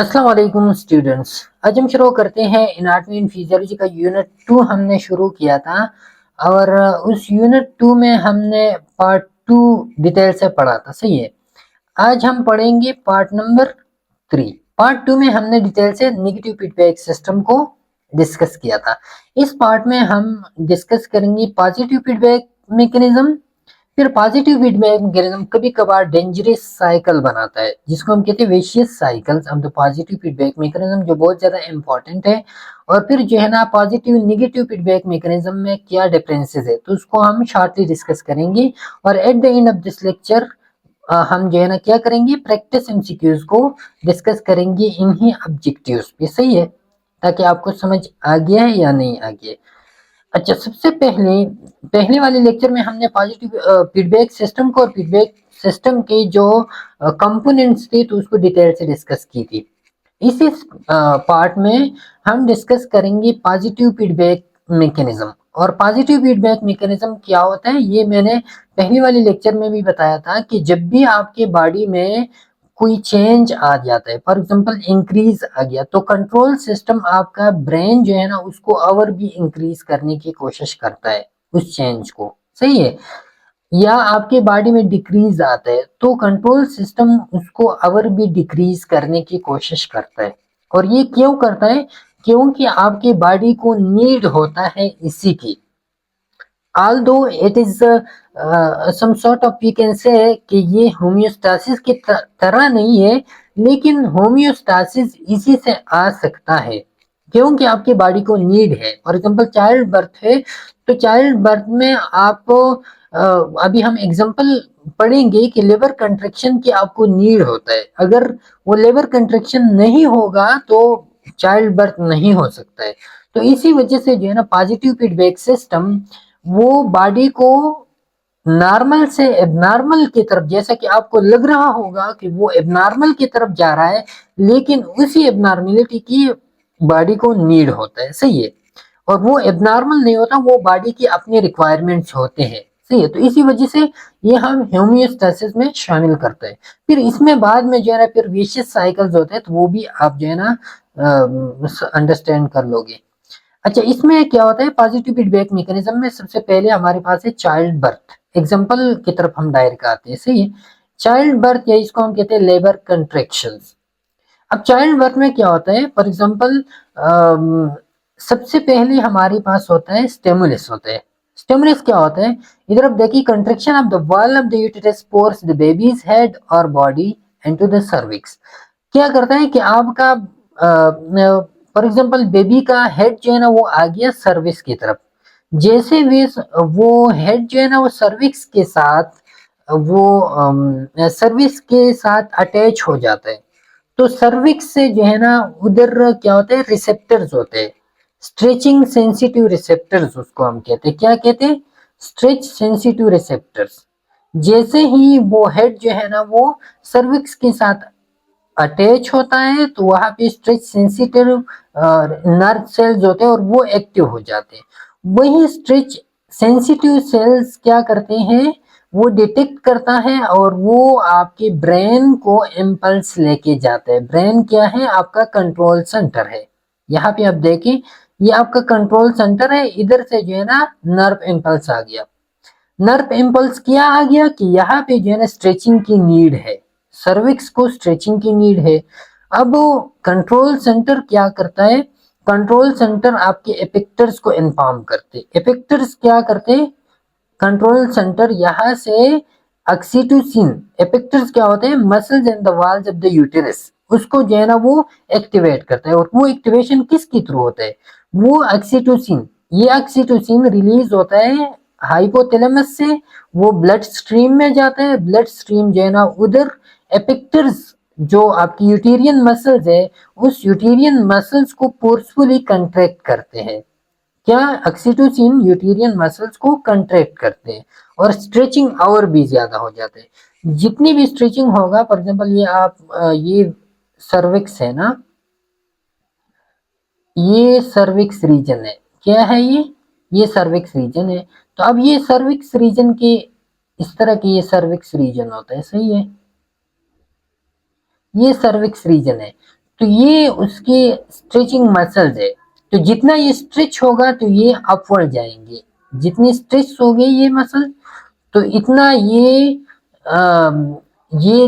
अस्सलाम वालेकुम स्टूडेंट्स। आज हम शुरू करते हैं एनाटॉमी एंड फिजियोलॉजी का यूनिट 2 हमने शुरू किया था और उस यूनिट 2 में हमने पार्ट 2 डिटेल से पढ़ा था। सही है। आज हम पढ़ेंगे पार्ट नंबर 3। पार्ट 2 में हमने डिटेल से नेगेटिव फीडबैक सिस्टम को डिस्कस किया था। इस पार्ट में हम डिस्कस करेंगे पॉजिटिव फीडबैक मैकेनिज्म। फिर पॉजिटिव फीडबैक मैकेनिज्म कभी कभार डेंजरस साइकिल बनाता है जिसको हम कहते हैं vicious cycles of the positive feedback mechanism, जो बहुत ज्यादा इंपॉर्टेंट है। और फिर जो है ना पॉजिटिव नेगेटिव फीडबैक मैकेनिज्म में क्या डिफरेंसेस है तो उसको हम शॉर्टली डिस्कस करेंगे। और at the end of this lecture हम जो है ना क्या करेंगे, प्रैक्टिस एमसीक्यूज को डिस्कस करेंगे इन्हीं ऑब्जेक्टिव्स पे। सही है, ताकि आपको समझ आ गया है या नहीं आ गया। अच्छा, सबसे पहले पहले वाले लेक्चर में हमने पॉजिटिव फीडबैक सिस्टम को और फीडबैक सिस्टम के जो कंपोनेंट्स थे तो उसको डिटेल से डिस्कस की थी। इसी पार्ट में हम डिस्कस करेंगे पॉजिटिव फीडबैक मैकेनिज्म। और पॉजिटिव फीडबैक मैकेनिज्म क्या होता है ये मैंने पहले वाले लेक्चर में भी बताया था कि जब भी आपके बॉडी में कोई चेंज आ जाता है, फॉर एग्जांपल इंक्रीज आ गया, तो कंट्रोल सिस्टम आपका ब्रेन जो है ना उसको और भी इंक्रीज करने की कोशिश करता है उस चेंज को। सही है। या आपके बॉडी में डिक्रीज आता है तो कंट्रोल सिस्टम उसको और भी डिक्रीज करने की कोशिश करता है। और ये क्यों करता है? क्योंकि आपके बॉडी को नीड होता है इसी की। although it is some sort of we can say कि ये होम्योस्टासिस की तरह नहीं है, लेकिन होम्योस्टासिस इसी से आ सकता है क्योंकि आपकी बॉडी को नीड है। फॉर एग्जांपल चाइल्ड बर्थ है तो चाइल्ड बर्थ में आप अभी हम एग्जांपल पढ़ेंगे कि लेबर कंट्रैक्शन की आपको नीड होता है। अगर वो लेबर कंट्रैक्शन नहीं होगा तो चाइल्ड बर्थ नहीं हो सकता है। तो इसी वजह से जो है ना पॉजिटिव फीडबैक सिस्टम वो बॉडी को नॉर्मल से एबनॉर्मल की तरफ, जैसा कि आपको लग रहा होगा कि वो एबनॉर्मल की तरफ जा रहा है, लेकिन उसी एबनॉर्मेलिटी की बॉडी को नीड होता है। सही है। और वो एबनॉर्मल नहीं होता, वो बॉडी की अपने रिक्वायरमेंट्स होते हैं। सही है। तो इसी वजह से ये हम होम्योस्टेसिस में शामिल करते हैं। फिर इसमें बाद में जो है ना फिर विशियस साइकिल्स होते हैं, तो वो भी आप जो है ना अंडरस्टैंड कर लोगे। अच्छा, इसमें क्या होता है पॉजिटिव फीडबैक मैकेनिज्म में? सबसे पहले हमारे पास है चाइल्ड बर्थ। एग्जांपल की तरफ हम डायरेक्ट आते हैं। सही है। चाइल्ड बर्थ या इसको हम कहते हैं लेबर कंट्रैक्शंस। अब चाइल्ड बर्थ में क्या होता है? फॉर एग्जांपल सबसे पहले हमारे पास होता है स्टिमुलस होता है। स्टिमुलस क्या होता है? इधर आप देखिए, contraction of the wall of the uterus force the babies head और बॉडी इनटू द सर्विक्स। क्या करता है कि आपका फॉर एग्जांपल बेबी का हेड जो है ना वो आ गया सर्विक्स की तरफ। जैसे वे वो हेड जो है ना वो सर्विक्स के साथ वो सर्विक्स के साथ अटैच हो जाता है, तो सर्विक्स से जो है ना उधर क्या होता है, रिसेप्टर्स होते हैं। स्ट्रेचिंग सेंसिटिव रिसेप्टर्स उसको हम कहते हैं। क्या कहते हैं? Stretch sensitive receptors. जैसे ही वो हेड जो है ना वो सर्विक्स के साथ अटैच होता है तो वहां पे स्ट्रेच सेंसिटिव नर्व सेल्स होते हैं और वो एक्टिव हो जाते हैं। वही स्ट्रेच सेंसिटिव सेल्स क्या करते हैं, वो डिटेक्ट करता है और वो आपके ब्रेन को इम्पल्स लेके जाता है। ब्रेन क्या है? आपका कंट्रोल सेंटर है। यहाँ पे आप देखें, ये आपका कंट्रोल सेंटर है। इधर से जो है ना नर्व इम्पल्स आ गया। नर्व इम्पल्स क्या आ गया कि यहाँ पे जो है ना स्ट्रेचिंग की नीड है, सर्विक्स को स्ट्रेचिंग की नीड है। अब कंट्रोल सेंटर क्या करता है? कंट्रोल सेंटर आपके एपेक्टर्स को इन्फॉर्म करते। एपेक्टर्स क्या करते? कंट्रोल सेंटर यहाँ से ऑक्सीटोसिन, एपेक्टर्स क्या होते हैं? Muscles in the walls of the uterus, उसको जो है ना वो एक्टिवेट करता है। और वो एक्टिवेशन किसके थ्रू होता है? वो ऑक्सीटोसिन, ये ऑक्सीटोसिन रिलीज होता है हाइपोथैलेमस से, वो ब्लड स्ट्रीम में जाता है। ब्लड स्ट्रीम जो है ना उधर एपेक्टर्स जो आपकी यूटेरियन मसल्स है उस यूटेरियन मसल्स को फोर्सफुली कंट्रैक्ट करते हैं। क्या? ऑक्सीटोसिन यूटेरियन मसल्स को कंट्रैक्ट करते हैं और स्ट्रेचिंग और भी ज्यादा हो जाते हैं। जितनी भी स्ट्रेचिंग होगा, फॉर एग्जांपल ये आप ये सर्विक्स है ना, ये सर्विक्स रीजन है। क्या है ये सर्विक्स रीजन है। तो अब ये सर्विक्स रीजन के इस तरह के ये सर्विक्स रीजन होता है। सही है। ये सर्विक्स रीजन है। तो ये उसके स्ट्रेचिंग मसल्स है। तो जितना ये स्ट्रेच होगा तो ये अपवर्ड जाएंगे, जितनी स्ट्रेच हो गई ये मसल तो इतना ये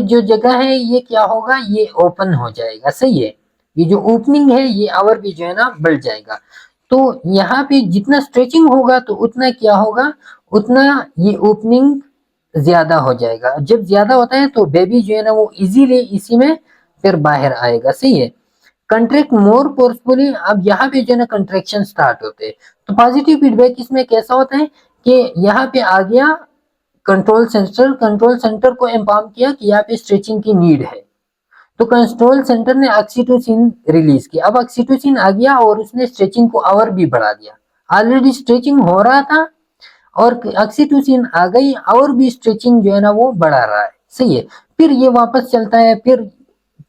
जो जगह है ये क्या होगा, ये ओपन हो जाएगा। सही है, ये जो ओपनिंग है ये और भी जो है ना बढ़ जाएगा। तो यहाँ पे जितना स्ट्रेचिंग होगा तो उतना क्या होगा, उतना ये ओपनिंग ज्यादा हो जाएगा। जब ज्यादा होता है तो बेबी जो है ना वो इजीली इसी में फिर बाहर आएगा। सही है, कंट्रैक्ट मोर फोर्सफुली। अब यहाँ पे जो है ना कंट्रेक्शन स्टार्ट होते हैं। तो पॉजिटिव फीडबैक इसमें कैसा होता है कि यहाँ पे आ गया कंट्रोल सेंटर को इन्फॉर्म किया कि यहाँ पे स्ट्रेचिंग की नीड है। तो कंट्रोल सेंटर ने ऑक्सीटोसिन रिलीज किया। अब ऑक्सीटोसिन आ गया और उसने स्ट्रेचिंग को और भी बढ़ा दिया। ऑलरेडी स्ट्रेचिंग हो रहा था और ऑक्सीटोसिन आ गई और भी स्ट्रेचिंग जो है ना वो बढ़ा रहा है। सही है, फिर ये वापस चलता है, फिर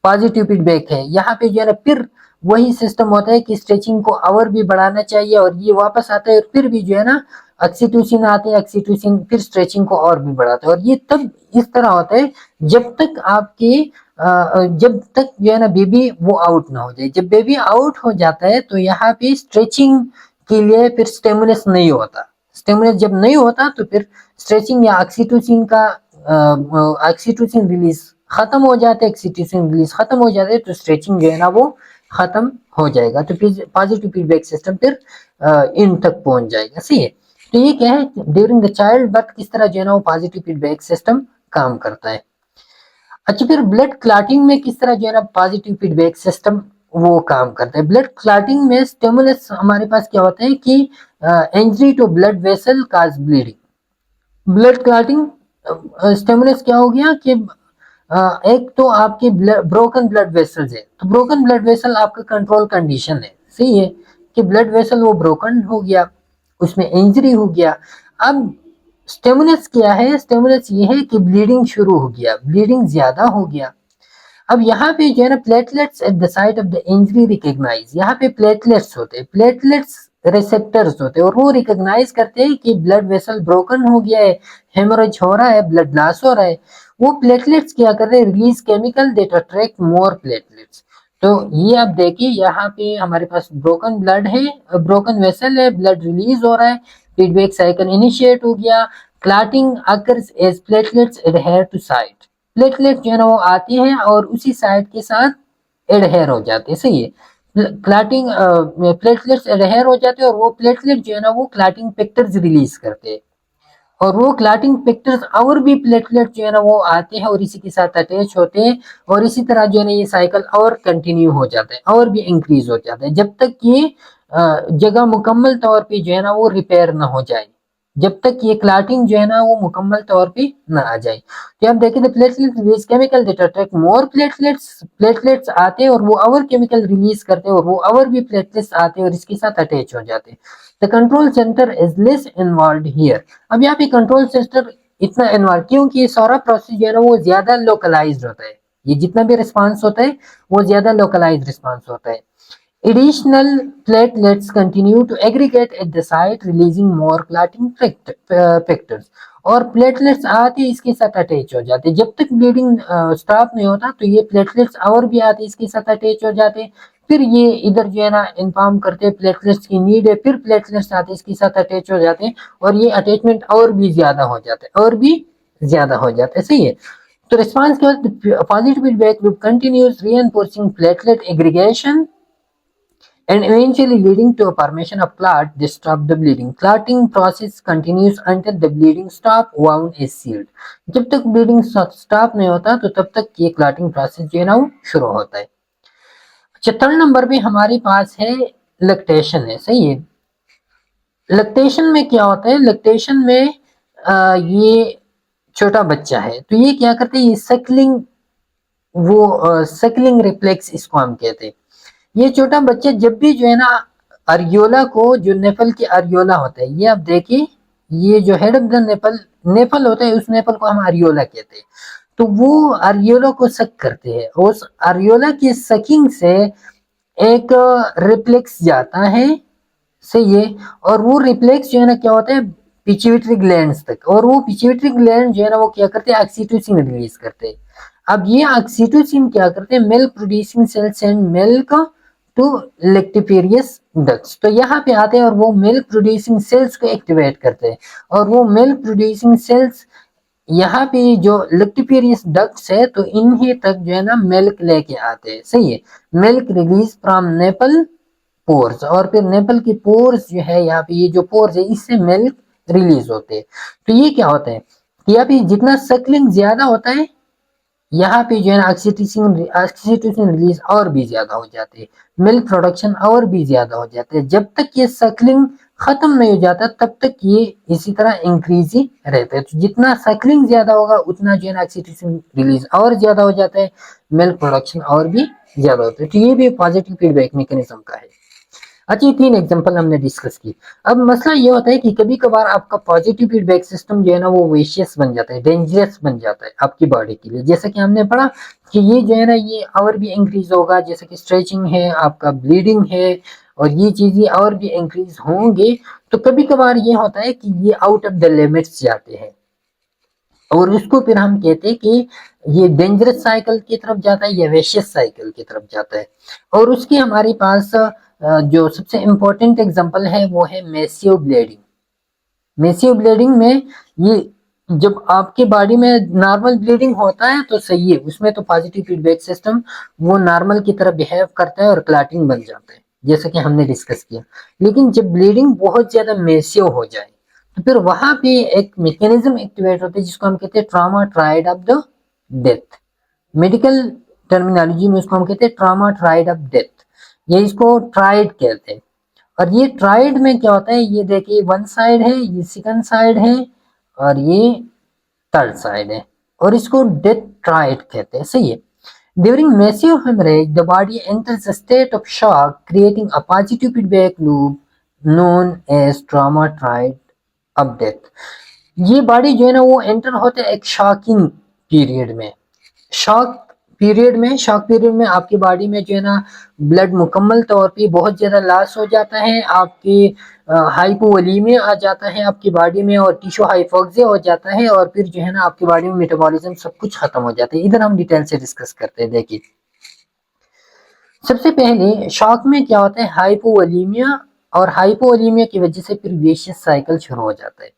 पॉजिटिव फीडबैक है। यहाँ पे जो है ना फिर वही सिस्टम होता है कि स्ट्रेचिंग को और भी बढ़ाना चाहिए और ये वापस आता है और फिर भी जो है ना ऑक्सीटोसिन आते हैं, ऑक्सीटोसिन फिर स्ट्रेचिंग को और भी बढ़ाता है। और ये तब इस तरह होता है जब तक आपके जब तक जो है ना बेबी वो आउट ना हो जाए। जब बेबी आउट हो जाता है तो यहाँ पे स्ट्रेचिंग के लिए फिर स्टिमुलस नहीं होता। स्टिमुलस जब नहीं होता तो फिर स्ट्रेचिंग या ऑक्सीटोसिन का ऑक्सीटोसिन रिलीज खत्म हो जाता है, ऑक्सीटोसिन रिलीज खत्म हो जाता है तो स्ट्रेचिंग जो है ना वो खत्म हो जाएगा। तो फिर पॉजिटिव फीडबैक सिस्टम फिर इन तक पहुंच जाएगा। सही है, तो ये क्या है ड्यूरिंग द चाइल्ड बर्थ किस तरह जो है ना वो पॉजिटिव फीडबैक सिस्टम काम करता है। अच्छा, फिर ब्लड क्लॉटिंग में किस तरह जो है ना पॉजिटिव फीडबैक सिस्टम वो काम करता है। ब्लड क्लॉटिंग में स्टिमुलस हमारे पास क्या होता है कि injury to blood vessel cause bleeding. Blood clotting stimulus क्या हो गया कि एक तो आपके ब्रोकन ब्लड वेसल्स है। तो ब्रोकन ब्लड वेसल आपका कंट्रोल कंडीशन है। सही है, कि ब्लड वेसल वो ब्रोकन हो गया, उसमें इंजरी हो गया। अब स्टिमुलस क्या है, स्टिमुलस ये है कि ब्लीडिंग शुरू हो गया, ब्लीडिंग ज्यादा हो गया। अब यहाँ पे जो है ना platelets at the site of the injury recognise. यहाँ पे प्लेटलेट्स होते हैं, प्लेटलेट्स रिसेप्टर्स होते हैं और वो रिकॉग्नाइज करते हैं कि ब्लड वेसल ब्रोकन हो गया है, हेमोरेज हो रहा है, ब्लड लॉस हो रहा है। वो प्लेटलेट्स क्या कर रहे हैं, release chemical that attract more platelets. तो ये आप देखिए यहाँ पे हमारे पास ब्रोकन ब्लड है, ब्रोकन वेसल है, ब्लड रिलीज हो रहा है, फीडबैक साइकिल इनिशिएट हो गया, clotting occurs as platelets adhere to site. Platelet जो है ना वो आती है और उसी साइट के साथ एडहेयर हो जाते हैं। सही है, क्लॉटिंग प्लेटलेट्स एडहेयर हो जाते हैं और वो प्लेटलेट जो है ना वो क्लॉटिंग फैक्टर्स रिलीज करते हैं और वो क्लॉटिंग फैक्टर्स और भी प्लेटलेट जो है ना वो आते हैं और इसी के साथ अटैच होते हैं और इसी तरह जो है ना ये साइकिल और कंटिन्यू हो जाता है और भी इंक्रीज हो जाता है जब तक ये जगह मुकम्मल तौर पे जो है ना वो रिपेयर ना हो जाए, जब तक ये क्लॉटिंग जो है ना वो मुकम्मल तौर पे ना आ जाए। तो आप देखें platelet release chemical that attract more platelets. Platelets आते हैं और वो और केमिकल रिलीज करते हैं और वो और भी प्लेटलेट्स आते हैं और इसके साथ अटैच हो जाते हैं। The control centre is less involve here. अब यहाँ पे कंट्रोल सेंटर इतना इन्वॉल्व क्योंकि ये सारा प्रोसेस जो है ना वो ज्यादा लोकलाइज्ड होता है। ये जितना भी रिस्पांस होता है वो ज्यादा लोकलाइज्ड रिस्पांस होता है। Additional platelets continue to aggregate at the site, releasing more clotting factors. और प्लेटलेट्स आते हैं इसके साथ अटैच हो जाते हैं। जब तक ब्लीडिंग स्टॉप नहीं होता तो ये प्लेटलेट्स और भी आते हैं इसके साथ अटैच हो जाते हैं। फिर ये इधर जो है ना इन्फॉर्म करते हैं प्लेटलेट्स की नीड है, फिर प्लेटलेट्स आते हैं इसके साथ अटैच हो जाते हैं और ये अटैचमेंट और भी ज्यादा हो जाता है और भी ज्यादा हो जाता है। सही है, तो रिस्पॉन्स के बाद positive feedback loop continues reinforcing platelet aggregation and eventually leading to a formation of clot that stop the bleeding. Clotting process continues until the bleeding stop, wound is sealed. जब तक bleeding stop नहीं होता तो तब तक ये clotting process जो है ना वो शुरू होता है। अच्छा, थर्ड नंबर पे हमारे पास है लैक्टेशन है। सही है, लैक्टेशन में क्या होता है, लैक्टेशन में ये छोटा बच्चा है तो ये क्या करते हैं, ये सकलिंग सकलिंग रिफ्लेक्स इसको हम कहते हैं। ये छोटा बच्चा जब भी जो है ना अरियोला को, जो नेपल के अरियोला होता है, ये आप देखिए ये जो head of the nipple nipple होता है उस नेपल को हम अरियोला कहते हैं। तो वो अरियोला को सक करते हैं, उस अरियोला की सकिंग से एक रिफ्लेक्स जाता है। सही है, और वो रिफ्लेक्स जो है ना क्या होता है पिट्यूटरी ग्लैंड्स तक, और वो पिट्यूटरी ग्लैंड जो है ना वो क्या करते हैं ऑक्सीटोसिन रिलीज करते हैं। अब ये ऑक्सीटोसिन क्या करते हैं, milk producing cell send milk to lactiferous ducts, तो यहाँ पे आते हैं और वो मिल्क प्रोड्यूसिंग सेल्स को एक्टिवेट करते हैं, और वो मिल्क प्रोड्यूसिंग सेल्स यहाँ पे जो लेक्टिफेरियस डक्ट्स है तो इन्हीं तक जो है ना मिल्क लेके आते हैं, सही है। Milk release from nipple pores, और फिर नेपल की पोर्स जो है, यहाँ पे ये जो पोर्स है इससे मिल्क रिलीज होते हैं। तो ये क्या होता है कि यहाँ पे जितना सक्लिंग ज्यादा होता है, यहाँ पे जो है ना ऑक्सीटोसिन ऑक्सीटोसिन रिलीज और भी ज्यादा हो जाते हैं, मिल्क प्रोडक्शन और भी ज्यादा हो जाते हैं। जब तक ये सक्लिंग खत्म नहीं हो जाता तब तक ये इसी तरह इंक्रीज ही रहता है। तो जितना सक्लिंग ज्यादा होगा उतना जो है ना ऑक्सीटोसिन रिलीज और ज्यादा हो जाता है, मिल्क प्रोडक्शन और भी ज्यादा होता है। तो ये भी पॉजिटिव फीडबैक मैकेनिज्म का है। अच्छा, ये 3 एग्जांपल हमने डिस्कस की। अब मसला ये होता है कि कभी कभार आपका पॉजिटिव फीडबैक सिस्टम जो है ना वो वेशियस बन जाता है, डेंजरस बन जाता है आपकी बॉडी के लिए। जैसा कि हमने पढ़ा कि ये जो है ना ये और भी इंक्रीज होगा, जैसे कि स्ट्रेचिंग है, आपका ब्लीडिंग है, और ये चीजें और भी इंक्रीज होंगे। तो कभी कभार ये होता है कि ये आउट ऑफ द लिमिट्स जाते हैं, और उसको फिर हम कहते हैं कि ये डेंजरस साइकिल की तरफ जाता है या वेशियस साइकिल की तरफ जाता है। और उसकी हमारे पास जो सबसे इम्पोर्टेंट एग्जांपल है वो है मेसिव ब्लीडिंग। मेसिव ब्लीडिंग में ये जब आपकी बॉडी में नॉर्मल ब्लीडिंग होता है तो सही है, उसमें तो पॉजिटिव फीडबैक सिस्टम वो नॉर्मल की तरह बिहेव करता है और क्लॉटिंग बन जाता है, जैसा कि हमने डिस्कस किया। लेकिन जब ब्लीडिंग बहुत ज्यादा मेसिव हो जाए तो फिर वहां पे एक मैकेनिज्म एक्टिवेट होता है जिसको हम कहते हैं trauma triad of the death. Medical terminology में उसको हम कहते हैं ट्रॉमा ट्रायड ऑफ डेथ, ये इसको ट्रायड कहते हैं। और ये ट्रायड में क्या होता है, ये देखिए वन साइड है, ये सेकंड साइड है, और ये थर्ड साइड है, और इसको डेथ ट्रायड कहते हैं, सही है। During massive hemorrhage, the body enters a state of shock, creating a positive feedback loop known as trauma triad of death. ये बॉडी जो है ना वो एंटर होते हैं एक शॉकिंग पीरियड में। शॉक पीरियड में आपकी बॉडी में जो है ना ब्लड मुकम्मल तौर पे बहुत ज्यादा लॉस हो जाता है, आपकी हाइपोवोलीमिया आ जाता है आपकी बॉडी में, और टिश्यू हाइपोक्सिया हो जाता है, और फिर जो है ना आपकी बॉडी में मेटाबॉलिज्म सब कुछ खत्म हो जाता है। इधर हम डिटेल से डिस्कस करते हैं। देखिए, सबसे पहले शॉक में क्या होता है, हाइपोवोलीमिया, और हाइपोवोलीमिया की वजह से फिर विशियस साइकिल शुरू हो जाता है।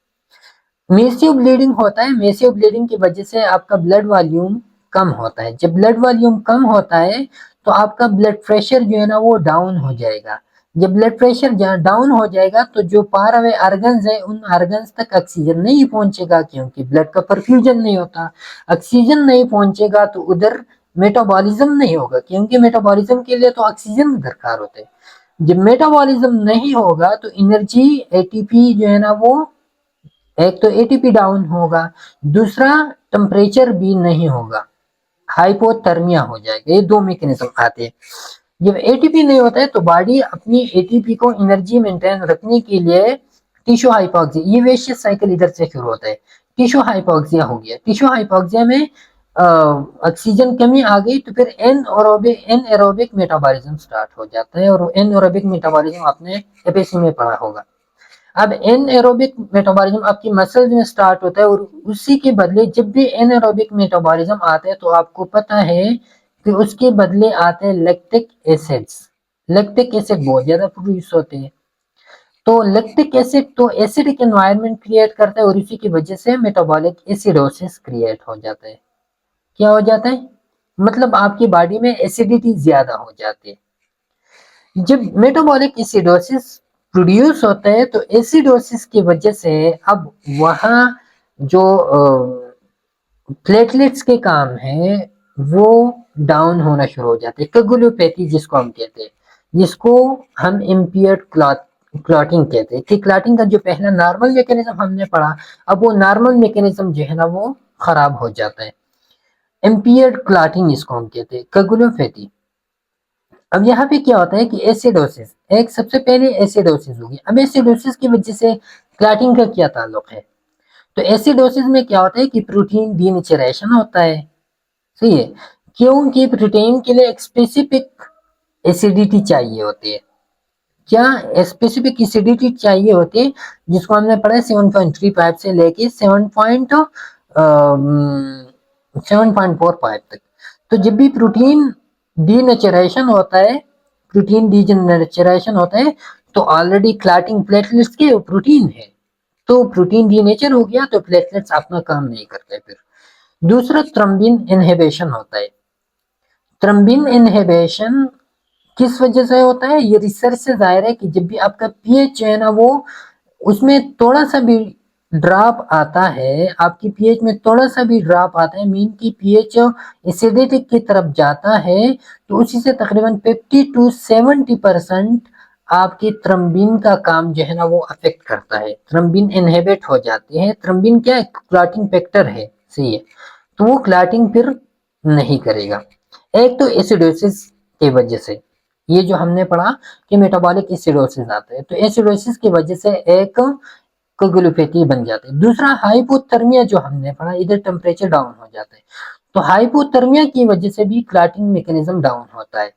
मेसिव ब्लीडिंग होता है, मेसिव ब्लीडिंग की वजह से आपका ब्लड वॉल्यूम कम होता है। जब ब्लड वॉल्यूम कम होता है तो आपका ब्लड प्रेशर जो है ना वो डाउन हो जाएगा। जब ब्लड प्रेशर डाउन हो जाएगा तो जो पार अवे ऑर्गन्स है उन ऑर्गन्स तक ऑक्सीजन नहीं पहुंचेगा, क्योंकि ब्लड का परफ्यूजन नहीं होता। ऑक्सीजन नहीं पहुंचेगा तो उधर मेटाबॉलिज्म नहीं होगा, क्योंकि मेटाबॉलिज्म के लिए तो ऑक्सीजन दरकार होते हैं। जब मेटाबॉलिज्म नहीं होगा तो एनर्जी एटीपी जो है ना वो, एक तो एटीपी डाउन होगा, दूसरा टेम्परेचर भी नहीं होगा, हाइपोथर्मिया हो जाएगा। ये दो मैकेनिज्म आते हैं। जब एटीपी नहीं होता है तो बॉडी अपनी एटीपी को एनर्जी मेंटेन रखने के लिए टिश्यू हाइपोक्सिया, ये वेशियस साइकिल इधर से शुरू होता है। टिश्यू हाइपोक्सिया हो गया, टिश्यू हाइपोक्सिया में ऑक्सीजन कमी आ गई तो फिर एन एरोबिक मेटाबॉलिज्म स्टार्ट हो जाता है, और एन एरोबिक मेटाबॉलिज्म आपने एपीएससी में पढ़ा होगा। अब एन एरोबिक मेटाबॉलिज्म आपकी मसल्स में स्टार्ट होता है, और उसी के बदले जब भी एन एरोबिक मेटाबॉलिज्म आता है तो आपको पता है कि उसके बदले आते हैं लैक्टिक एसिड्स। लैक्टिक एसिड बहुत ज्यादा प्रोड्यूस होते हैं। तो लैक्टिक एसिड तो एसिडिक एनवायरनमेंट क्रिएट करता है, और इसी की वजह से मेटाबॉलिक एसिडोसिस क्रिएट हो जाता है। क्या हो जाता है, मतलब आपकी बॉडी में एसिडिटी ज्यादा हो जाती है। जब मेटाबॉलिक एसिडोसिस प्रोड्यूस होता है तो एसिडोसिस की वजह से अब वहाँ जो प्लेटलेट्स के काम है वो डाउन होना शुरू हो जाते हैं, कगुलोपैथी जिसको हम कहते हैं, जिसको हम इम्पियर्ड क्लॉटिंग कहते हैं। कि क्लॉटिंग का जो पहला नॉर्मल मैकेनिज्म हमने पढ़ा, अब वो नॉर्मल मैकेनिज्म जो है ना वो खराब हो जाता है। इम्पियर्ड क्लॉटिंग इसको हम कहते हैं, कगुलोपैथी। अब यहाँ पे क्या होता है कि एसिडोसिस, एक सबसे पहले एसिडोसिस होगी। अब एसिडोसिस की वजह से क्लॉटिंग का क्या ताल्लुक है, तो एसिडोसिस में क्या होता है कि प्रोटीन डीनेचरेशन होता है, सही है, क्योंकि प्रोटीन के लिए एक स्पेसिफिक एसिडिटी चाहिए होती है। क्या स्पेसिफिक एसिडिटी चाहिए होती है, जिसको हमने पढ़ा 7.35 से लेके 7. 7.45 तक। तो जब भी प्रोटीन डीनेचुरेशन होता है, प्रोटीन डीनेचुरेशन होता है, तो ऑलरेडी क्लॉटिंग प्लेटलेट्स के प्रोटीन है, तो प्रोटीन डीनेचर हो गया तो प्लेटलेट्स अपना काम नहीं करते। फिर दूसरा थ्रोम्बिन इनहिबिशन होता है। थ्रोम्बिन इनहिबिशन किस वजह से होता है? ये रिसर्च से जाहिर है कि जब भी आपका पीएच है ना, वो उसमें थोड़ा सा भी ड्रॉप आता है, आपकी पीएच में थोड़ा सा भी ड्रॉप आता है, मीन की पीएच एसिडिक की तरफ जाता है, तो उसी से तकरीबन 50 to 70% आपकी थ्रोम्बिन का काम जो है ना वो अफेक्ट करता है। थ्रोम्बिन इनहिबिट हो जाती है। थ्रोम्बिन क्या है? क्लॉटिंग फैक्टर है, सही है, तो वो क्लॉटिंग फिर नहीं करेगा। एक तो एसिडोसिस की वजह से, ये जो हमने पढ़ा कि मेटाबॉलिक एसिडोसिस आता है, तो एसिडोसिस की वजह से एक कोगुलोपैथी बन जाती है। दूसरा हाइपोथर्मिया जो हमने पढ़ा, इधर टेम्परेचर डाउन हो जाता है, तो हाइपोथर्मिया की वजह से भी क्लॉटिंग मैकेनिज्म डाउन होता है।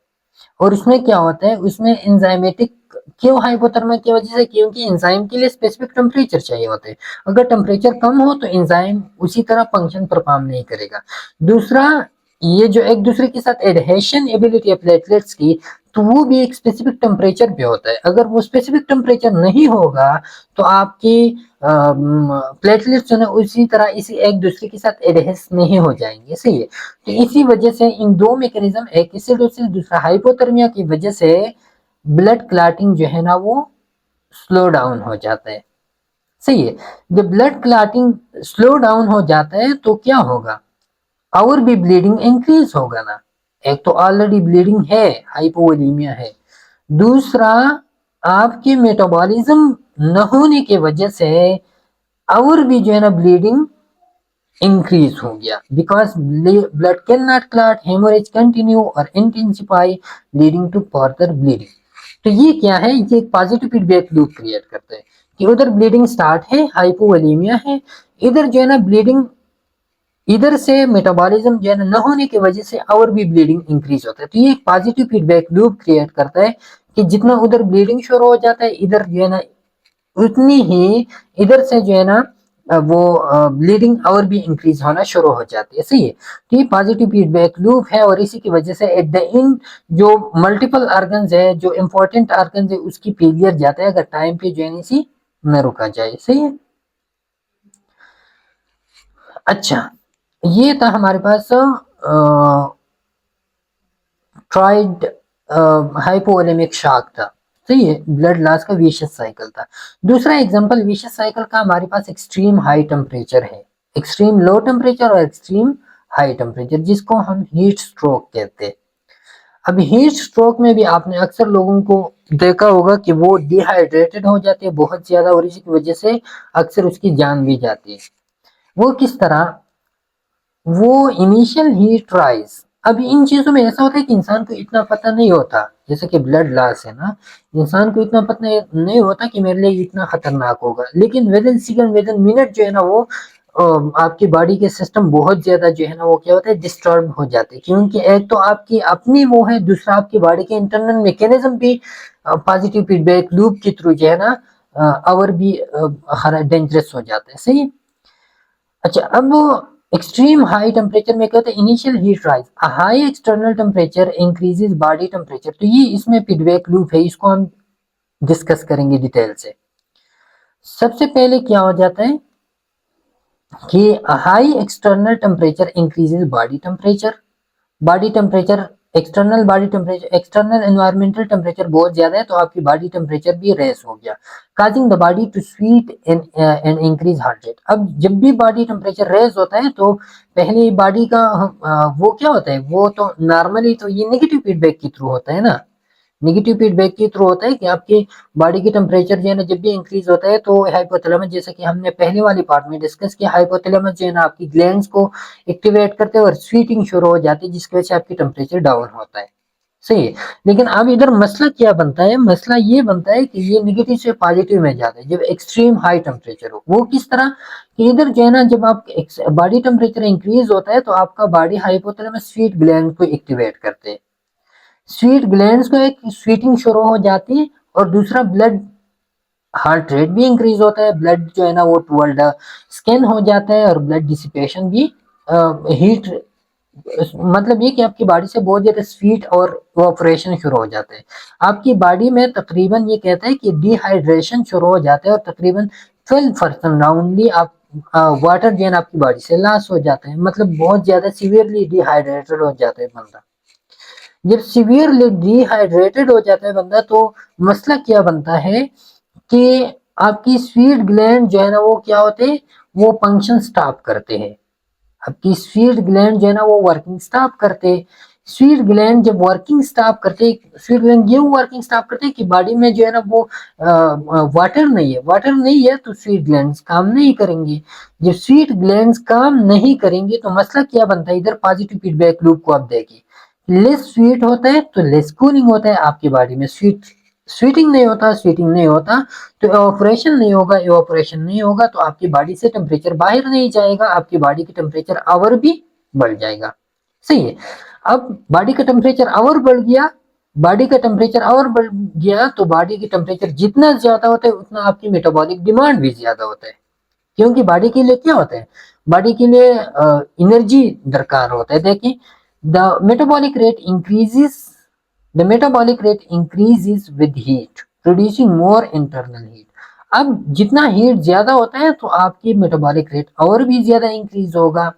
और उसमें क्या होता है? उसमें एंजाइमेटिक, क्यों हाइपोथर्मिया की वजह से? क्योंकि एंजाइम के लिए स्पेसिफिक टेम्परेचर चाहिए होते हैं। अगर टेम्परेचर कम हो तो एंजाइम उसी तरह फंक्शन परफॉर्म नहीं करेगा। दूसरा, ये जो एक दूसरे के साथ एडहेशन एबिलिटी है प्लेटलेट्स की, तो वो भी एक स्पेसिफिक टेम्परेचर पे होता है। अगर वो स्पेसिफिक टेम्परेचर नहीं होगा तो आपकी प्लेटलेट्स जो है उसी तरह इसी एक दूसरे के साथ एडहेस नहीं हो जाएंगे, सही है। तो इसी वजह से इन दो मैकेनिज्म, एक एसिडोसिस दूसरा हाइपोथर्मिया की वजह से ब्लड क्लॉटिंग जो है ना वो स्लो डाउन हो जाता है, सही है। जब ब्लड क्लॉटिंग स्लो डाउन हो जाता है तो क्या होगा? और भी ब्लीडिंग इंक्रीज होगा ना। एक तो ऑलरेडी ब्लीडिंग है, हाइपोवोलीमिया है। दूसरा, आपके मेटाबॉलिज्म न होने की वजह से और भी जो है ना ब्लीडिंग इंक्रीज हो गया, because blood can not clot, haemorrhage continue और intensify leading to further bleeding. तो ये क्या है? ये एक पॉजिटिव फीडबैक लूप क्रिएट करते हैं कि उधर ब्लीडिंग स्टार्ट है, हाइपोवोलीमिया है, इधर जो है ना ब्लीडिंग, इधर से मेटाबॉलिज्म जो है ना न होने की वजह से और भी ब्लीडिंग इंक्रीज होता है। तो ये एक पॉजिटिव फीडबैक लूप क्रिएट करता है कि जितना उधर ब्लीडिंग शुरू हो जाता है, इधर जो है ना उतनी ही इधर से जो है ना वो ब्लीडिंग और भी इंक्रीज होना शुरू हो जाती है, सही है। तो ये पॉजिटिव फीडबैक लूप है और इसी की वजह से एट द एंड जो मल्टीपल ऑर्गन्स है, जो इंपॉर्टेंट ऑर्गन्स है, उसकी फेलियर जाता है अगर टाइम पे जो है इसी न रुका जाए, सही है। अच्छा, ये था हमारे पास ट्राइड हाइपोवोलेमिक शॉक था, सही है, ब्लड लॉस का विशियस साइकिल था। दूसरा एग्जांपल विशियस साइकिल का हमारे पास एक्सट्रीम हाई टेम्परेचर है, एक्सट्रीम लो टेम्परेचर और एक्सट्रीम हाई टेम्परेचर, जिसको हम हीट स्ट्रोक कहते हैं। अब हीट स्ट्रोक में भी आपने अक्सर लोगों को देखा होगा कि वो डिहाइड्रेटेड हो जाते हैं बहुत ज्यादा, और इसी की वजह से अक्सर उसकी जान भी जाती है। वो किस तरह? वो इनिशियल हीट राइज, अब इन चीजों में ऐसा होता है कि इंसान को इतना पता नहीं होता, जैसे कि ब्लड लॉस है ना, इंसान को इतना पता नहीं होता कि मेरे लिए इतना खतरनाक होगा, लेकिन with in second with in minute जो है ना वो आपकी बॉडी के सिस्टम बहुत ज्यादा जो है ना वो क्या होता है, डिस्टर्ब हो जाते हैं, क्योंकि एक तो आपकी अपनी वो है, दूसरा आपकी बॉडी के इंटरनल मैकेनिज्म भी पॉजिटिव फीडबैक लूप के थ्रू जो है ना और भी डेंजरस हो जाते हैं, सही है। अच्छा, अब एक्सट्रीम हाई टेम्परेचर में क्या होता है? Initial heat rise, high external temperature increases body temperature, तो ये इसमें फीडबैक लूप है, इसको हम डिस्कस करेंगे डिटेल से। सबसे पहले क्या हो जाता है कि high external temperature increases body temperature, body temperature, external body temperature, external environmental temperature बहुत ज्यादा है तो आपकी बॉडी टेम्परेचर भी रेस हो गया, causing the body to sweat and increase heart rate. अब जब भी बॉडी टेम्परेचर रेस होता है तो पहले बॉडी का वो क्या होता है, वो तो नॉर्मली तो ये नेगेटिव फीडबैक के थ्रू होता है ना, नेगेटिव फीडबैक के थ्रू होता है कि आपकी बॉडी की टेम्परेचर जो है ना जब भी इंक्रीज होता है तो हाइपोथैलेमस, जैसे कि हमने पहले वाली पार्ट में डिस्कस किया, हाइपोथैलेमस जो है ना आपकी ग्लैंड्स को एक्टिवेट करते हैं और स्वीटिंग शुरू हो जाती है, जिसकी वजह से आपकी टेम्परेचर डाउन होता है, सही है। लेकिन अब इधर मसला क्या बनता है? मसला ये बनता है कि ये नेगेटिव से पॉजिटिव में जाता है जब एक्सट्रीम हाई टेम्परेचर हो। वो किस तरह कि इधर जो है ना जब आप बॉडी टेम्परेचर इंक्रीज होता है तो आपका बॉडी हाइपोथैलेमस स्वीट ग्लैंड को एक्टिवेट करते हैं, स्वीट ग्लैंड्स को एक स्वीटिंग शुरू हो जाती है, और दूसरा ब्लड हार्ट रेट भी इंक्रीज होता है, ब्लड जो है ना वो टुवर्ड स्किन हो जाता है और ब्लड डिसिपेशन भी हीट, मतलब ये कि आपकी बॉडी से बहुत ज्यादा स्वीट और इवापोरेशन शुरू हो जाते हैं। आपकी बॉडी में तकरीबन ये कहता है कि डिहाइड्रेशन शुरू हो जाता है और तकरीबन 12% राउंडली आप वाटर जो है ना आपकी बॉडी से लॉस हो जाते हैं, मतलब बहुत ज्यादा सीवियरली डिहाइड्रेटेड हो जाता है बंदा। जब सीवियरली डिहाइड्रेटेड हो जाता है बंदा तो मसला क्या बनता है कि आपकी स्वीट ग्लैंड जो है ना वो क्या होते हैं, वो फंक्शन स्टॉप करते हैं। आपकी स्वीट ग्लैंड जो है ना वो वर्किंग स्टॉप करते हैं। स्वीट ग्लैंड जब वर्किंग स्टॉप करते, स्वीट ग्लैंड ये वर्किंग स्टॉप करते हैं कि बॉडी में जो है ना वो वाटर नहीं है, वाटर नहीं है तो स्वीट ग्लैंड्स काम नहीं करेंगे। जब स्वीट ग्लैंड्स काम नहीं करेंगे तो मसला क्या बनता है, इधर पॉजिटिव फीडबैक लूप को आप देखिए, लेस स्वीट होता है तो लेस कूलिंग होता है आपकी बॉडी में, स्वीटिंग नहीं होता, स्वीटिंग नहीं होता तो एवापोरेशन नहीं होगा, एवापोरेशन नहीं होगा तो आपकी बॉडी से टेम्परेचर बाहर नहीं जाएगा, आपकी बॉडी की टेम्परेचर और भी बढ़ जाएगा। सही है। अब बॉडी का टेम्परेचर और बढ़ गया, बॉडी का टेम्परेचर और बढ़ गया तो बॉडी की टेम्परेचर जितना ज्यादा होता है उतना आपकी मेटाबॉलिक डिमांड भी ज्यादा होता है, क्योंकि बॉडी के लिए क्या होता है, बॉडी के लिए एनर्जी दरकार होता है। देखिए, the metabolic rate increases, the metabolic rate increases with heat producing more internal heat. अब जितना हीट ज्यादा होता है तो आपकी मेटाबॉलिक रेट और भी ज्यादा इंक्रीज होगा।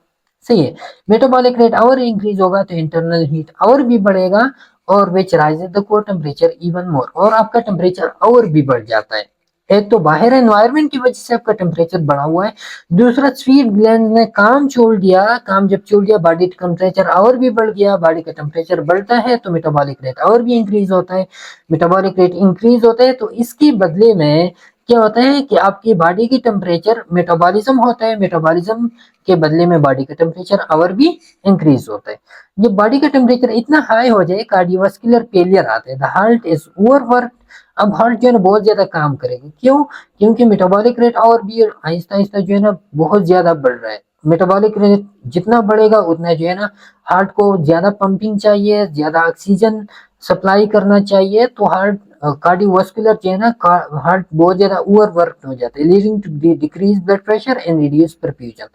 सही है। मेटाबॉलिक रेट और इंक्रीज होगा तो इंटरनल हीट और भी बढ़ेगा और which raises the core temperature even more, और आपका टेम्परेचर और भी बढ़ जाता है। एक तो बाहर एनवायरनमेंट की वजह से आपका टेम्परेचर बढ़ा हुआ है, दूसरा स्वीट ग्लैंड ने काम छोड़ दिया, काम जब छोड़ दिया बॉडी टेम्परेचर और भी बढ़ गया, बॉडी का टेम्परेचर बढ़ता है तो मेटाबॉलिक रेट और भी इंक्रीज होता है, मेटाबॉलिक रेट इंक्रीज होता है तो इसके बदले में क्या होता है कि आपकी बॉडी की टेम्परेचर, मेटाबॉलिज्म होता है, मेटाबॉलिज्म के बदले में बॉडी का टेम्परेचर और भी इंक्रीज होता है। जब बॉडी का टेम्परेचर इतना हाई हो जाए कार्डियोवास्कुलर फेलियर आता है, द हार्ट इज ओवरवर्क। अब हार्ट जो है ना बहुत ज्यादा काम करेगी, क्यों, क्योंकि मेटाबॉलिक रेट और भी आहिस्ता आहिस्ता जो है ना बहुत ज्यादा बढ़ रहा है। मेटाबॉलिक रेट जितना बढ़ेगा उतना जो है ना हार्ट को ज्यादा पंपिंग चाहिए, ज्यादा ऑक्सीजन सप्लाई करना चाहिए, तो हार्ट कार्डियोवास्कुलर जो है ना हार्ट बहुत ज्यादा ओवरवर्क हो जाता है, leading to decrease blood pressure and reduce perfusion.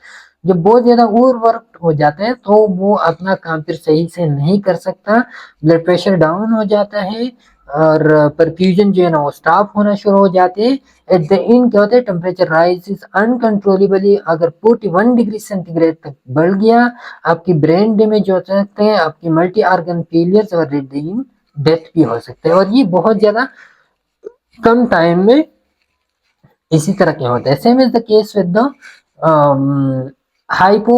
जब बहुत ज्यादा ओवरवर्क हो जाता है तो वो अपना काम फिर सही से नहीं कर सकता, ब्लड प्रेशर डाउन हो जाता है और परफ्यूजन जो है ना वो स्टॉप होना शुरू हो जाते हैं। एट द एंड क्या होता है, टेम्परेचर राइज अनकंट्रोलेबली, अगर 41 डिग्री सेंटीग्रेड तक बढ़ गया आपकी ब्रेन डैमेज हो सकते हैं, आपकी मल्टी ऑर्गन फेलियर्स और डेथ भी हो सकते हैं, और ये बहुत ज्यादा कम टाइम में इसी तरह के होते हैं। Same is the case with the hypo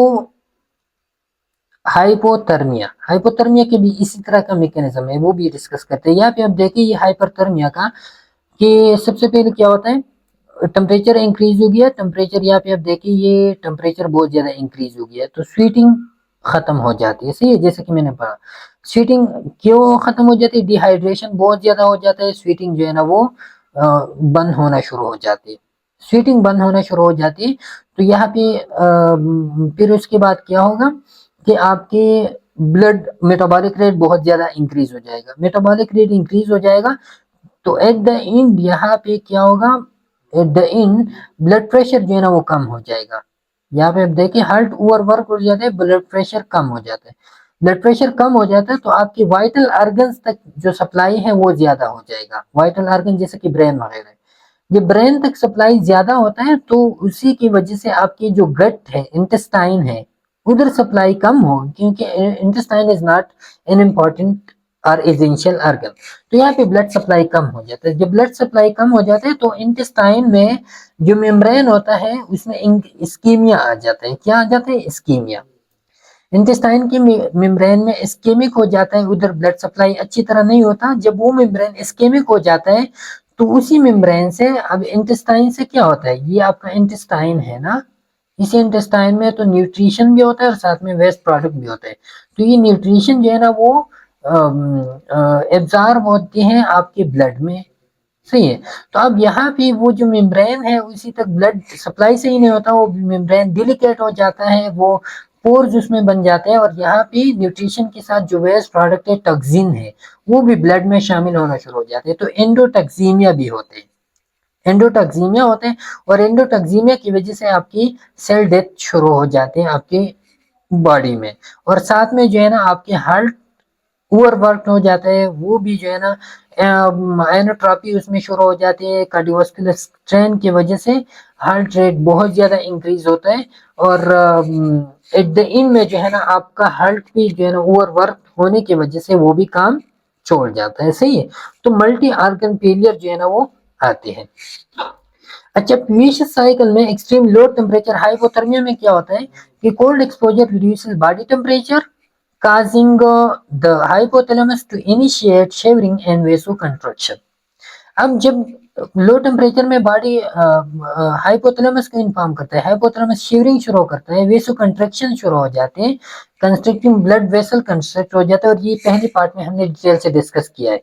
hypothermia, hypothermia के भी इसी तरह का मैकेनिज्म है, वो भी डिस्कस करते हैं। यहाँ पे आप देखिए ये हाइपरथर्मिया का कि सबसे पहले क्या होता है, टेम्परेचर इंक्रीज हो गया, टेम्परेचर यहाँ पे आप देखिए ये टेम्परेचर बहुत ज्यादा इंक्रीज हो गया तो स्वीटिंग खत्म हो जाती है। सही है, जैसे कि मैंने पढ़ा स्वीटिंग क्यों खत्म हो जाती है, डिहाइड्रेशन बहुत ज्यादा हो जाता है, स्वीटिंग जो है ना वो बंद होना शुरू हो जाती है, स्वीटिंग बंद होना शुरू हो जाती है। तो यहाँ पे फिर उसके बाद क्या होगा कि आपके ब्लड मेटाबॉलिक रेट बहुत ज्यादा इंक्रीज हो जाएगा, मेटाबॉलिक रेट इंक्रीज हो जाएगा तो एट द एंड यहाँ पे क्या होगा, at the end blood pressure जो है ना वो कम हो जाएगा। यहाँ पे आप देखिए हार्ट ओवरवर्क हो जाता है, ब्लड प्रेशर कम हो जाता है, ब्लड प्रेशर कम हो जाता है तो आपकी वाइटल ऑर्गन्स तक जो सप्लाई है वो ज्यादा हो जाएगा, वाइटल ऑर्गन जैसे कि ब्रेन वगैरह, जब ब्रेन तक सप्लाई ज्यादा होता है तो उसी की वजह से आपकी जो गट है, इंटेस्टाइन है, उधर सप्लाई कम होगी, क्योंकि intestine is not an important और एसेंशियल ऑर्गन, तो यहाँ पे ब्लड सप्लाई कम हो जाता है। जब ब्लड सप्लाई कम हो जाता है तो इंटेस्टाइन में जो मेम्ब्रेन होता है उसमें इस्कीमिया आ जाता है, क्या आ जाता है, इस्कीमिया। इंटेस्टाइन की मेम्ब्रेन में इस्केमिक हो जाता है, उधर ब्लड सप्लाई अच्छी तरह नहीं होता, जब वो मेम्ब्रेन इस्केमिक हो जाता है तो उसी मेम्ब्रेन से अब इंटेस्टाइन से क्या होता है, ये आपका इंटेस्टाइन है ना, इस इंटेस्टाइन में तो न्यूट्रिशन भी होता है और साथ में वेस्ट प्रोडक्ट भी होता है, तो ये न्यूट्रिशन जो है ना वो एब्जॉर्ब होते हैं आपके ब्लड में। सही है। तो अब यहाँ पे वो जो मेम्ब्रेन है उसी तक ब्लड सप्लाई से ही नहीं होता, वो मेम्ब्रेन डिलिकेट हो जाता है, वो पोर्स उसमें बन जाते हैं और यहाँ पे न्यूट्रिशन के साथ जो वेस्ट प्रोडक्ट है टॉक्सिन है वो भी ब्लड में शामिल होना शुरू हो जाते हैं, तो एंडोटॉक्सीमिया भी होते हैं, एंडोटॉक्सीमिया होते हैं और एंडोटॉक्सीमिया की वजह से आपकी सेल डेथ शुरू हो जाते हैं आपके बॉडी में, और साथ में जो है ना आपके हार्ट ओवरवर्क हो जाता है, वो भी जो है ना एनोट्रॉपी उसमें शुरू हो जाती है, कार्डियोवास्कुलर स्ट्रेन की वजह से हार्ट रेट बहुत ज्यादा इंक्रीज होता है, और एट द एंड में जो है ना आपका हार्ट भी जो है ना ओवरवर्क होने की वजह से वो भी काम छोड़ जाता है, सही है। तो मल्टी ऑर्गन फेलियर जो है ना वो आते हैं। अच्छा, विशियस साइकिल में एक्सट्रीम लो टेम्परेचर हाइपोथर्मिया में क्या होता है कि cold exposure reduces body temperature causing the hypothalamus to initiate shivering and vasoconstriction। अब जब लो टेम्परेचर में बॉडी हाइपोथैलेमस को इन्फॉर्म करता है, हाइपोथैलेमस शिवरिंग शुरू करता है, वेसो कंट्रैक्शन शुरू हो जाते हैं, कंस्ट्रिक्टिंग ब्लड वेसल कंस्ट्रक्ट हो जाता है, और ये पहली पार्ट में हमने डिटेल से डिस्कस किया है।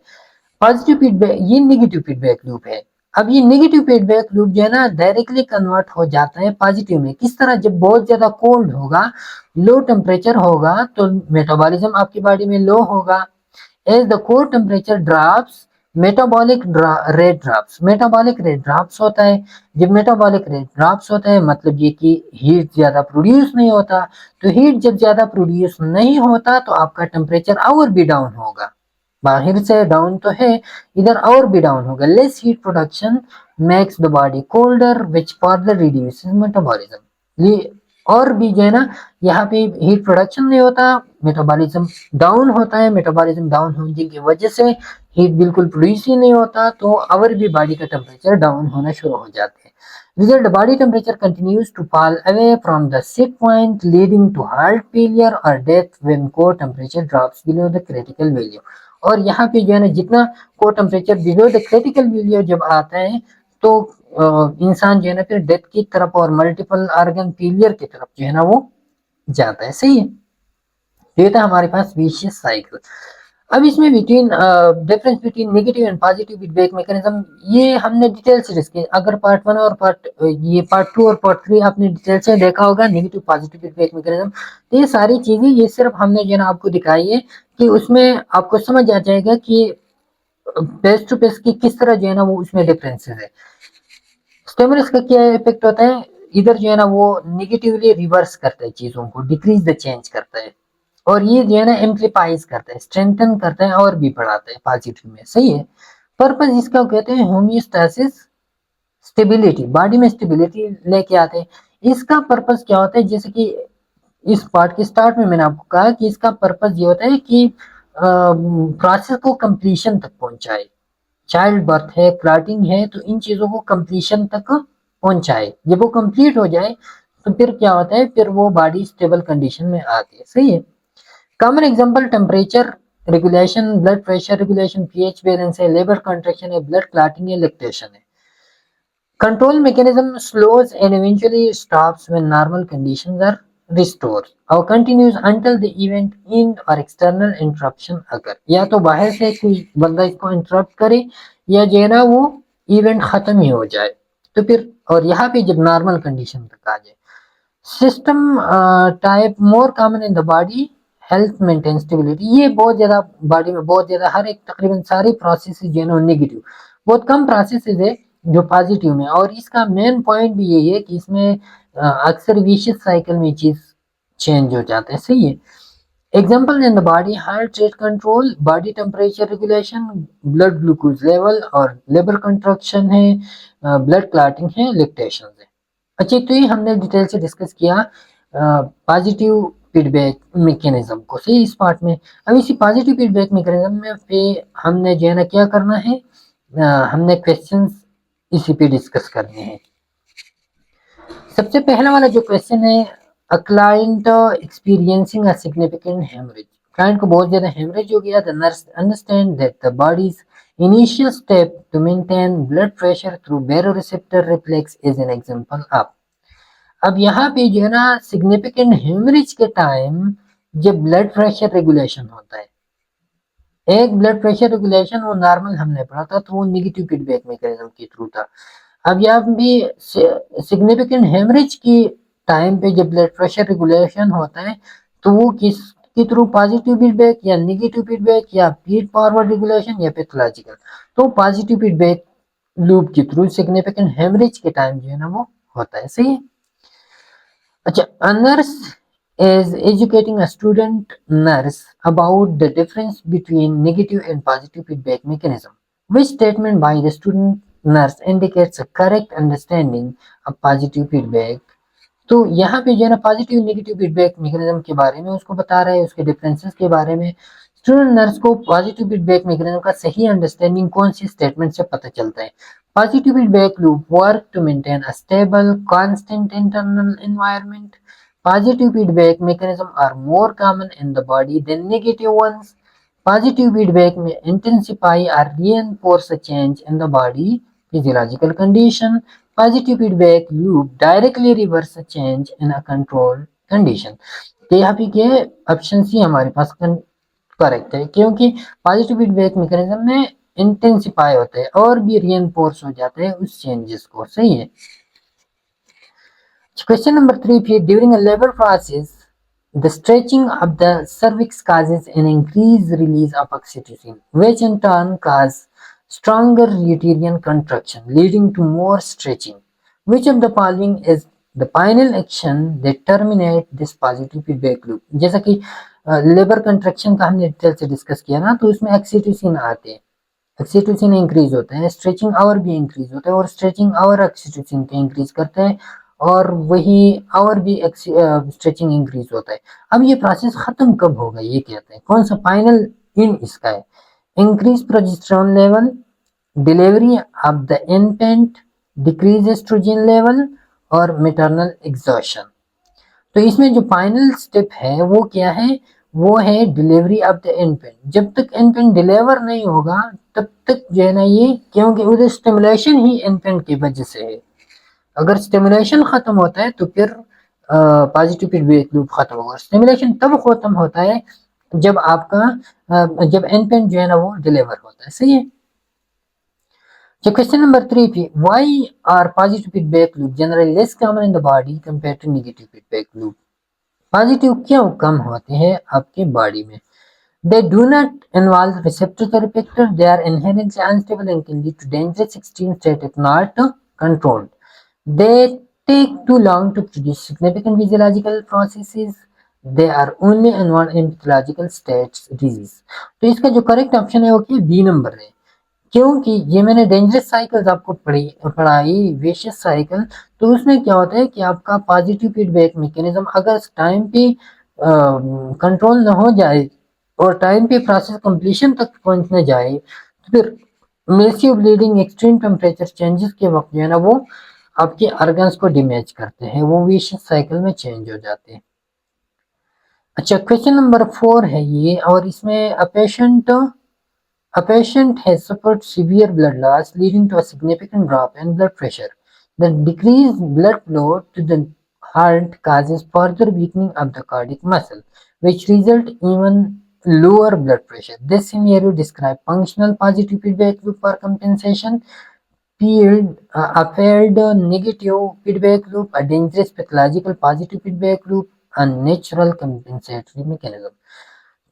पॉजिटिव फीडबैक, ये नेगेटिव फीडबैक लूप है। अब ये नेगेटिव फीडबैक लूप जो है ना डायरेक्टली कन्वर्ट हो जाता है पॉजिटिव में। किस तरह? जब बहुत ज्यादा कोल्ड होगा, लो टेम्परेचर होगा, तो मेटाबॉलिज्म आपकी बॉडी में लो होगा। As the core temperature drops, metabolic rate drops, metabolic rate drops होता है। जब मेटाबॉलिक रेट ड्रॉप्स होता है मतलब ये कि हीट ज्यादा प्रोड्यूस नहीं होता, तो हीट जब ज्यादा प्रोड्यूस नहीं होता तो आपका टेम्परेचर और भी डाउन होगा। बाहर से डाउन तो है, इधर और भी डाउन होगा। Less heat production makes the body colder which further reduces metabolism. ये और भी जो है ना यहाँ पे हीट प्रोडक्शन नहीं होता, मेटाबॉलिज्म डाउन होता है, मेटाबॉलिज्म डाउन होने की वजह से हीट बिल्कुल प्रोड्यूस ही नहीं होता, तो और भी बॉडी का टेम्परेचर डाउन होना शुरू हो जाते हैं। Result, body temperature continues to fall away from the set point, leading to heart failure or death when core temperature drops below the critical value। और यहाँ पे जो है ना जितना core temperature below the critical value जब आता है, तो इंसान जो है ना फिर डेथ की तरफ और मल्टीपल ऑर्गन फेलियर की तरफ जो है ना वो जाता है, सही है। ये था हमारे पास विशियस साइकिल। अब इसमें between difference between negative and positive feedback mechanism, ये हमने डिटेल से डिस्कस। अगर पार्ट 1 और पार्ट 2 और पार्ट 3 आपने डिटेल से देखा होगा नेगेटिव पॉजिटिव फीडबैक मैकेनिज्म, तो ये सारी चीजें ये सिर्फ हमने जो है ना आपको दिखाई है कि उसमें आपको समझ आ जाएगा कि पेस टू पेस की किस तरह जो है ना वो उसमें डिफरेंसेस है। स्टिमुलस का क्या इफेक्ट होता है? इधर जो है ना वो निगेटिवली रिवर्स करता है चीजों को, डिक्रीज द चेंज करता है, और ये जो है ना एम्प्लीफाइज करता है, स्ट्रेंथन करता है और भी बढ़ाता है पॉजिटिव में, सही है। पर्पस इसका कहते हैं होम्योस्टैसिस, स्टेबिलिटी, बॉडी में स्टेबिलिटी लेके आते हैं। इसका पर्पस क्या होता है? जैसे कि इस पार्ट के स्टार्ट में मैंने आपको कहा कि इसका पर्पस ये होता है कि प्रोसेस को कंप्लीशन तक पहुंचाए। चाइल्ड बर्थ है, क्लॉटिंग है, तो इन चीजों को कंप्लीशन तक पहुंचाए। जब वो कंप्लीट हो जाए तो फिर क्या होता है, फिर वो बॉडी स्टेबल कंडीशन में आती है, सही है। Common example temperature regulation, blood pressure regulation, pH balance है, लेबर कंट्रैक्शन है, ब्लड क्लॉटिंग है, लैक्टेशन है। Control mechanism slows and eventually stops when normal conditions are restored or continues until the event end or external interruption occur। या तो बाहर से कोई बंदा इसको इंटरप्ट करे या जो है ना वो इवेंट खत्म ही हो जाए, तो फिर और यहाँ पे जब नॉर्मल कंडीशन तक आ जाए। System type more common in the body, health maintain stability, ये बहुत ज्यादा बॉडी में बहुत ज्यादा हर एक तकरीबन सारी प्रोसेस जो है ना नेगेटिव, बहुत कम प्रोसेस है जो पॉजिटिव में। और इसका मेन पॉइंट भी यही है कि इसमें अक्सर विशियस साइकिल में चीज चेंज हो जाते हैं, सही है। Example in the body, heart rate control, body temperature regulation, blood glucose level और लेबर कंट्रक्शन है, ब्लड क्लॉटिंग है, लैक्टेशन है। अच्छा, तो ये हमने डिटेल से डिस्कस किया पॉजिटिव फीडबैक मैकेनिज्म को, सही इस पार्ट में। अब इसी पॉजिटिव फीडबैक मैकेनिज्म में पे हमने जो है ना क्या करना है, हमने क्वेश्चंस इसी पे डिस्कस करने हैं। सबसे पहला वाला जो क्वेश्चन है, a client experiencing a significant haemorrhage, client को बहुत ज्यादा हेमरेज हो गया। The nurse understand that the body's initial step to maintain blood pressure through baroreceptor reflex is an example of. अब यहाँ पे जो है ना सिग्निफिकेंट हेमरेज के टाइम जब ब्लड प्रेशर रेगुलेशन होता है, एक ब्लड प्रेशर रेगुलेशन वो नॉर्मल हमने पढ़ा था, तो वो नेगेटिव फीडबैक मैकेनिज्म के थ्रू था। अब यहाँ भी सिग्निफिकेंट हेमरेज की टाइम पे जब ब्लड प्रेशर रेगुलेशन होता है, तो वो किस के थ्रू, पॉजिटिव फीडबैक या नेगेटिव फीडबैक या फीड फॉरवर्ड रेगुलेशन या पैथोलॉजिकल, तो पॉजिटिव फीडबैक लूप के थ्रू सिग्निफिकेंट हेमरेज के टाइम जो है ना वो होता है, सही है। अच्छा, honours is educating a student nurse about the difference between negative and positive feedback mechanism. Which statement by the student nurse indicates a correct understanding of positive feedback? तो यहाँ पे जो है ना पॉजिटिव नेगेटिव फीडबैक मैकेनिज्म के बारे में उसको बता रहा है, उसके डिफरेंसेस के बारे में। स्टूडेंट नर्स को पॉजिटिव फीडबैक मैकेनिज्म का सही अंडरस्टैंडिंग कौन सी स्टेटमेंट से पता चलता है? Positive feedback loop work to maintain a stable constant internal environment. Positive feedback mechanisms are more common in the body than negative ones. Positive feedback may intensify or reinforce a change in the body physiological condition. Positive feedback loop directly reverse a change in a control condition. तो यहाँ पे क्या option C हमारे पास correct है, क्योंकि positive feedback mechanism में intensify होता है और भी रिइंफोर्स हो जाते हैं उस चेंजेस को। सही है। Question number 3, during a labor process, the stretching of the cervix causes an increased release of oxytocin, which in turn causes stronger uterine contraction, leading to more stretching. Which of the following is the final action that terminate this positive feedback loop? जैसा कि labour contraction का हमने detail से discuss किया ना, तो उसमें oxytocin आते हैं, ऑक्सीटोसिन इंक्रीज होता है, स्ट्रेचिंग आवर भी इंक्रीज होता है और स्ट्रेचिंग आवर ऑक्सीटोसिन के इंक्रीज करते हैं और वही और भी स्ट्रेचिंग इंक्रीज होता है। अब ये प्रोसेस खत्म कब होगा ये कहते हैं, कौन सा फाइनल इन इसका है? Increase progesterone level, delivery of the infant, decrease oestrogen level और मैटरनल एग्जॉशन। तो इसमें जो फाइनल स्टेप है वो क्या है? वो है डिलीवरी ऑफ द इन्फेंट। जब तक इन्फेंट डिलीवर नहीं होगा तब तक जो है ना ये, क्योंकि उधर स्टिमुलेशन ही इन्फेंट की वजह से है। अगर स्टिमुलेशन खत्म होता है तो फिर पॉजिटिव फीडबैक लूप खत्म होगा। स्टिमुलेशन तब खत्म होता है जब आपका जब इन्फेंट जो है ना वो डिलीवर होता है। सही है। So question number 3, why are positive feedback loop generally less common in the body compared to negative feedback loop? Positive क्यों कम होते हैं आपके बॉडी में? They do not involve receptors or effectors. They are inherently unstable and can lead to dangerous extreme state if not controlled. They take too long to produce significant physiological processes. They are only involved in pathological states disease. तो इसका जो correct option है वो क्या? B number है, क्योंकि ये मैंने डेंजरस साइकिल्स आपको पढ़ाई विशियस साइकिल, तो उसमें क्या होता है कि आपका पॉजिटिव फीडबैक मैकेनिज्म अगर टाइम पे कंट्रोल ना हो जाए और टाइम पे प्रोसेस कंप्लीशन तक पहुंच न जाए तो फिर massive bleeding, extreme temperature changes के वक्त जो है ना वो आपके ऑर्गन्स को डैमेज करते हैं, वो विशियस साइकिल में चेंज हो जाते हैं। अच्छा, क्वेश्चन नंबर 4 है ये, और इसमें A patient has suffered severe blood loss leading to a significant drop in blood pressure. The decreased blood flow to the heart causes further weakening of the cardiac muscle, which result even lower blood pressure. This scenario describes functional positive feedback loop for compensation, a failed negative feedback loop, a dangerous pathological positive feedback loop, a natural compensatory mechanism.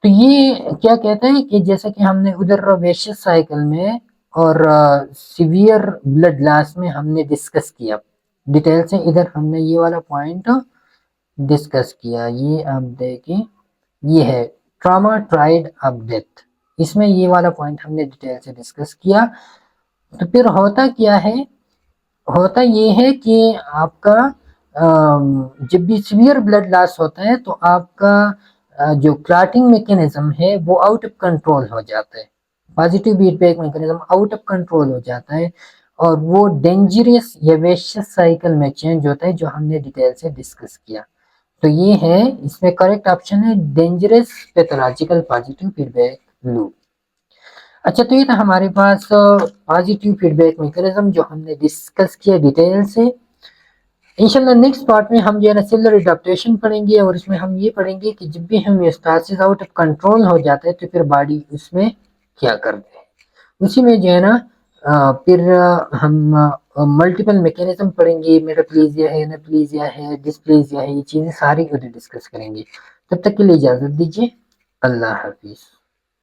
तो ये क्या कहते हैं कि जैसा कि हमने उधर वेशियस साइकिल में और सीवियर ब्लड लॉस में हमने डिस्कस किया डिटेल से, इधर हमने ये वाला पॉइंट डिस्कस किया। ये आप देखिए, ये है ट्रॉमा ट्राइड ऑफ डेथ, इसमें ये वाला पॉइंट हमने डिटेल से डिस्कस किया। तो फिर होता क्या है? होता ये है कि आपका जब भी सीवियर ब्लड लॉस होता है तो आपका जो क्लॉटिंग मैकेनिज्म है वो आउट ऑफ कंट्रोल हो जाता है, positive feedback mechanism out of control हो जाता है और वो डेंजरस या वेशियस साइकिल में चेंज होता है, जो हमने डिटेल से डिस्कस किया। तो ये है, इसमें करेक्ट ऑप्शन है dangerous pathological positive feedback loop. अच्छा, तो ये था हमारे पास पॉजिटिव फीडबैक मैकेनिज्म जो हमने डिस्कस किया डिटेल से। इंशाल्लाह नेक्स्ट पार्ट में हम जो है ना सेलुलर एडाप्टेशन पढ़ेंगे और इसमें हम ये पढ़ेंगे कि जब भी होम्योस्टासिस आउट ऑफ कंट्रोल हो जाता है तो फिर बॉडी उसमें क्या करते हैं। उसी में जो है ना फिर हम मल्टीपल मैकेनिज्म पढ़ेंगे, मेटाप्लेजिया है, एनाप्लेजिया है, डिस्प्लेजिया है, ये चीज़ें सारी उधर डिस्कस करेंगे। तब तक के लिए इजाज़त दीजिए। अल्लाह हाफिज़।